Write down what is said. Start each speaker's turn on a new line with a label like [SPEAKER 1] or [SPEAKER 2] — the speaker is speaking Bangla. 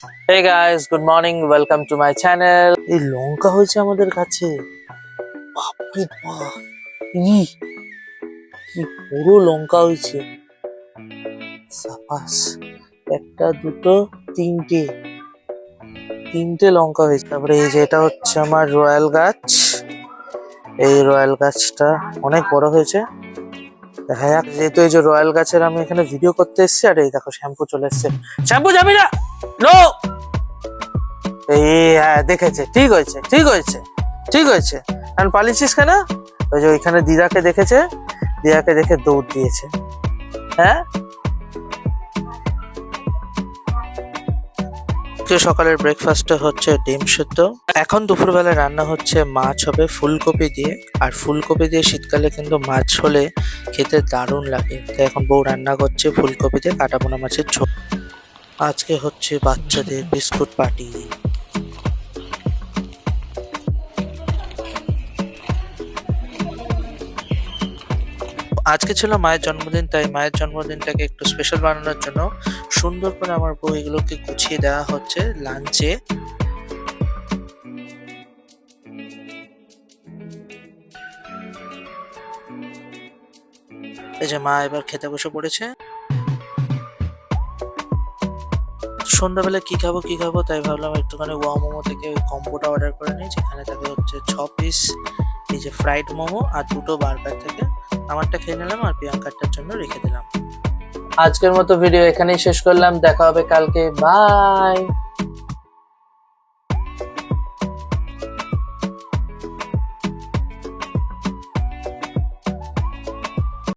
[SPEAKER 1] Hey guys, good morning. Welcome to my channel. এই লঙ্কা হয়েছে আমাদের কাছে। বাপরে বাপ! ই কি পুরো লঙ্কা হয়েছে। সাবাস। একটা দুটো তিনটে লঙ্কা হয়েছে। তারপরে এই যে এটা হচ্ছে আমার রয়্যাল গাছ। এই রয়্যাল গাছটা অনেক বড় হয়েছে। দেখা যাক, যেহেতু এই যে রয়্যাল গাছের আমি এখানে ভিডিও করতে এসেছি, আর এই দেখো শ্যাম্পু চলে এসছে। শ্যাম্পু যাবি না, নো। এই হ্যাঁ, দেখেছে, ঠিক হয়েছে এখন পালিয়েছিস কেন? ওই যে ওইখানে দিদাকে দেখেছে, দিদাকে দেখে দৌড় দিয়েছে। হ্যাঁ, সকালের ব্রেকফাস্টে হচ্ছে ডিম সেদ্ধ। এখন দুপুরবেলা রান্না হচ্ছে মাছ হবে ফুলকপি দিয়ে, আর ফুলকপি দিয়ে শীতকালে কিন্তু মাছ হলে খেতে দারুণ লাগে। তাই এখন বউ রান্না করছে ফুলকপি দিয়ে কাটা পোনা মাছের ঝোল। আজকে হচ্ছে বাচ্চাদের বিস্কুট পার্টি। আজকে ছিল মায়ের জন্মদিন, তাই মায়ের জন্মদিনটাকে একটু স্পেশাল বানানোর জন্য সুন্দর করে আমার বউ এগুলোকে গুছিয়ে দেওয়া হচ্ছে লাঞ্চে। এই যে মা এবার খেতে বসে পড়েছে। সন্ধ্যাবেলা কি খাবো তাই ভাবলাম একটুখানি ওয়া মোমো থেকে ওই কম্বোটা অর্ডার করে নিই, যেখানে থাকে হচ্ছে 6 পিস এই যে ফ্রাইড মোমো আর 2টো বার্গার থেকে। আমারটা খেয়ে নিলাম আর প্রিয়াঙ্কারটার জন্য রেখে দিলাম। আজকের মতো ভিডিও এখানেই শেষ করলাম, দেখা হবে কালকে, বাই।